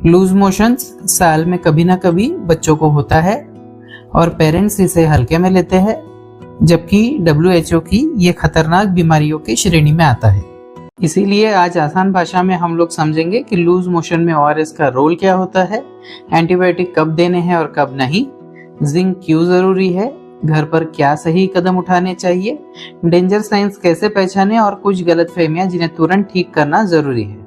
Loose motions साल में कभी ना कभी बच्चों को होता है और पेरेंट्स इसे हल्के में लेते हैं, जबकि WHO की ये खतरनाक बीमारियों की श्रेणी में आता है। इसीलिए आज आसान भाषा में हम लोग समझेंगे कि लूज मोशन में ORS का रोल क्या होता है, एंटीबायोटिक कब देने हैं और कब नहीं, जिंक क्यों जरूरी है, घर पर क्या सही कदम उठाने चाहिए, डेंजर साइंस कैसे पहचाने और कुछ गलतफहमियां जिन्हें तुरंत ठीक करना जरूरी है।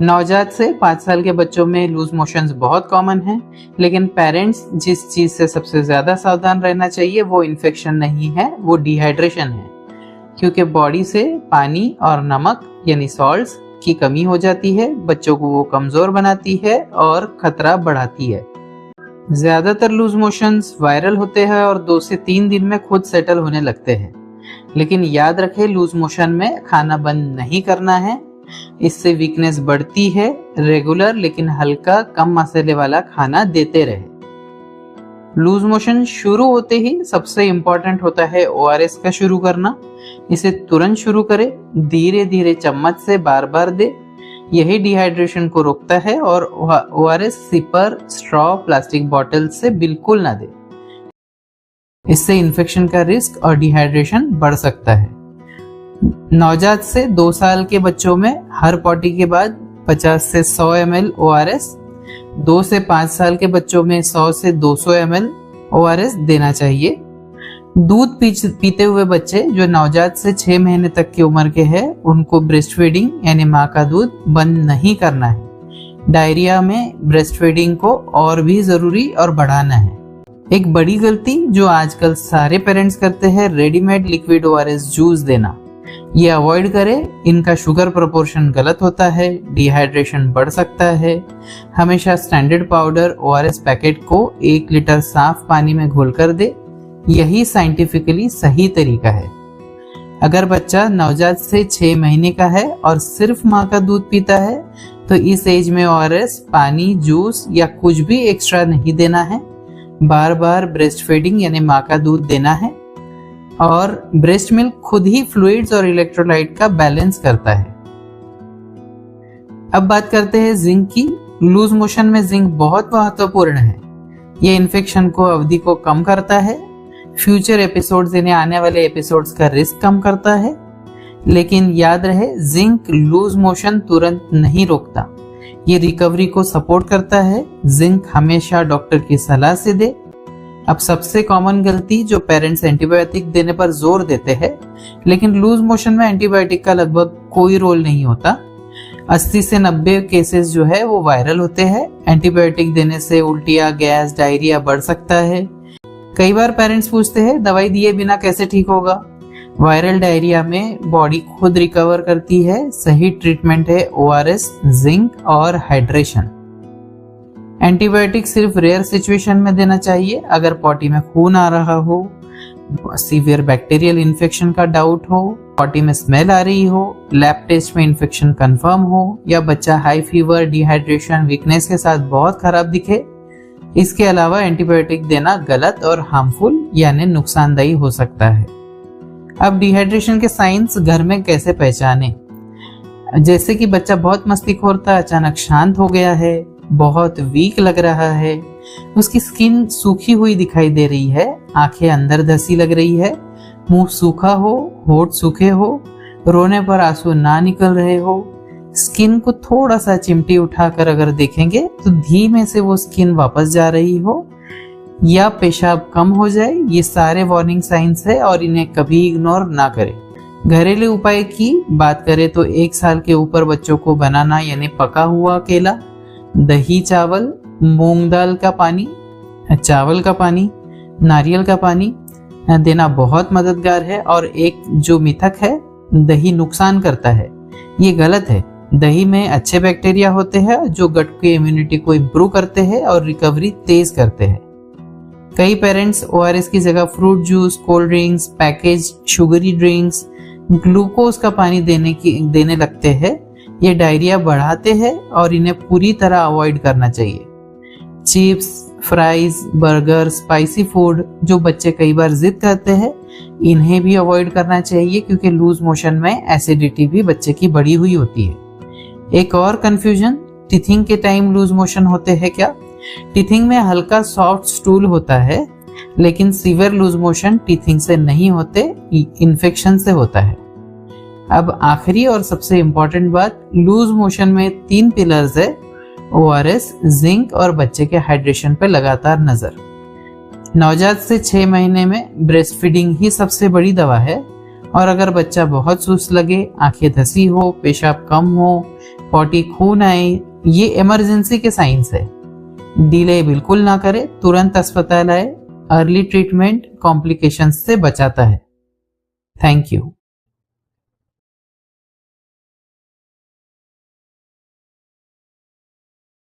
नवजात से 5 साल के बच्चों में लूज मोशंस बहुत कॉमन है, लेकिन पेरेंट्स जिस चीज से सबसे ज्यादा सावधान रहना चाहिए वो इन्फेक्शन नहीं है, वो डिहाइड्रेशन है, क्योंकि बॉडी से पानी और नमक यानी सॉल्ट्स की कमी हो जाती है, बच्चों को वो कमजोर बनाती है और खतरा बढ़ाती है। ज्यादातर लूज मोशंस वायरल होते हैं और 2 से 3 दिन में खुद सेटल होने लगते हैं, लेकिन याद रखें लूज मोशन में खाना बंद नहीं करना है, इससे वीकनेस बढ़ती है। रेगुलर लेकिन हल्का कम मसाले वाला खाना देते रहे। लूज मोशन शुरू होते ही सबसे इम्पोर्टेंट होता है ORS का शुरू करना। इसे तुरंत शुरू करें, धीरे धीरे चम्मच से बार बार दे, यही डिहाइड्रेशन को रोकता है। और ORS sipper, straw, plastic bottle से बिल्कुल ना दे, इससे इन्फेक्शन का रिस्क और डिहाइड्रेशन बढ़ सकता है। नवजात से 2 साल के बच्चों में हर पॉटी के बाद 50 से 100 ml ORS, 2 से 5 साल के बच्चों में 100 से 200 ml ORS देना चाहिए। दूध पीते हुए बच्चे जो नवजात से 6 महीने तक की उम्र के हैं, उनको ब्रेस्ट फीडिंग यानी माँ का दूध बंद नहीं करना है। डायरिया में ब्रेस्ट फीडिंग को और भी जरूरी और बढ़ाना है। एक बड़ी गलती जो आजकल सारे पेरेंट्स करते हैं, रेडीमेड लिक्विड ORS जूस देना। ये अवॉइड करें, इनका शुगर प्रोपोर्शन गलत होता है, डिहाइड्रेशन बढ़ सकता है। हमेशा स्टैंडर्ड पाउडर ORS पैकेट को 1 लीटर साफ पानी में घोलकर दे, यही साइंटिफिकली सही तरीका है। अगर बच्चा नवजात से 6 महीने का है और सिर्फ माँ का दूध पीता है, तो इस एज में ORS, पानी, जूस या कुछ भी एक्स्ट्रा नहीं देना है। बार बार ब्रेस्ट फीडिंग यानी माँ का दूध देना है। और ब्रेस्ट मिल्क खुद ही फ्लूइड्स और इलेक्ट्रोलाइट का बैलेंस करता है। अब बात करते हैं जिंक की। लूज मोशन में जिंक बहुत महत्वपूर्ण है। यह इन्फेक्शन को अवधि को कम करता है, फ्यूचर एपिसोड्स यानी आने वाले एपिसोड्स का रिस्क कम करता है। लेकिन याद रहे, जिंक लूज मोशन तुरंत नहीं रोकता, ये रिकवरी को सपोर्ट करता है। जिंक हमेशा डॉक्टर की सलाह से दे। अब सबसे कॉमन गलती जो पेरेंट्स एंटीबायोटिक देने पर जोर देते हैं, लेकिन लूज मोशन में एंटीबायोटिक का लगभग कोई रोल नहीं होता। 80 से 90 केसेस जो है वो वायरल होते हैं। एंटीबायोटिक देने से उल्टियाँ, गैस, डायरिया बढ़ सकता है। कई बार पेरेंट्स पूछते हैं दवाई दिए बिना कैसे ठीक होगा। वायरल डायरिया में बॉडी खुद रिकवर करती है। सही ट्रीटमेंट है ORS, जिंक और हाइड्रेशन। एंटीबायोटिक सिर्फ रेयर सिचुएशन में देना चाहिए, अगर पॉटी में खून आ रहा हो, सीवियर बैक्टीरियल इन्फेक्शन का डाउट हो, पॉटी में स्मेल आ रही हो, लैब टेस्ट में इन्फेक्शन कंफर्म हो, या बच्चा हाई फीवर, डिहाइड्रेशन, वीकनेस के साथ बहुत खराब दिखे। इसके अलावा एंटीबायोटिक देना गलत और हार्मफुल यानी नुकसानदायी हो सकता है। अब डिहाइड्रेशन के साइंस घर में कैसे पहचाने? जैसे कि बच्चा बहुत मस्तीखोर था, अचानक शांत हो गया है, बहुत वीक लग रहा है, उसकी स्किन सूखी हुई दिखाई दे रही है, आंखें अंदर धसी लग रही है, मुंह सूखा हो, होठ सूखे हो, रोने पर आंसू ना निकल रहे हो, स्किन को थोड़ा सा चिमटी उठाकर अगर देखेंगे तो धीमे से वो स्किन वापस जा रही हो, या पेशाब कम हो जाए, ये सारे वार्निंग साइंस है और इन्हें कभी इग्नोर ना करें। घरेलू उपाय की बात करें तो 1 साल के ऊपर बच्चों को बनाना यानी पका हुआ केला, दही, चावल, मूंग दाल का पानी, चावल का पानी, नारियल का पानी देना बहुत मददगार है। और एक जो मिथक है, दही नुकसान करता है, ये गलत है। दही में अच्छे बैक्टीरिया होते हैं जो गट की इम्यूनिटी को इम्प्रूव करते हैं और रिकवरी तेज करते हैं। कई पेरेंट्स ORS की जगह fruit juice, cold drinks, package sugary drinks, glucose का पानी देने लगते हैं। ये डायरिया बढ़ाते हैं और इन्हें पूरी तरह अवॉइड करना चाहिए। Chips, fries, burger, spicy food जो बच्चे कई बार जिद करते हैं, इन्हें भी अवॉइड करना चाहिए क्योंकि लूज मोशन में एसिडिटी भी बच्चे की बढ़ी हुई होती है। एक और कंफ्यूजन टीथिंग के टाइम लूज मोशन होते हैं क्या? टीथिंग में हल्का सॉफ्ट स्टूल होता है, लेकिन सीवियर लूज मोशन टीथिंग से नहीं होते, इन्फेक्शन से होता है। अब आखिरी और सबसे इंपॉर्टेंट बात, लूज मोशन में 3 पिलर्स है, ORS, जिंक और बच्चे के हाइड्रेशन पे लगातार नजर। नवजात से 6 महीने में ब्रेस्ट फीडिंग ही सबसे बड़ी दवा है, और अगर बच्चा बहुत सुस्त लगे, आंखें धसी हो, पेशाब कम हो, पॉटी खून आए, ये इमरजेंसी के साइंस है। डिले बिल्कुल ना करे, तुरंत अस्पताल आए। अर्ली ट्रीटमेंट कॉम्प्लिकेशंस से बचाता है। Thank you.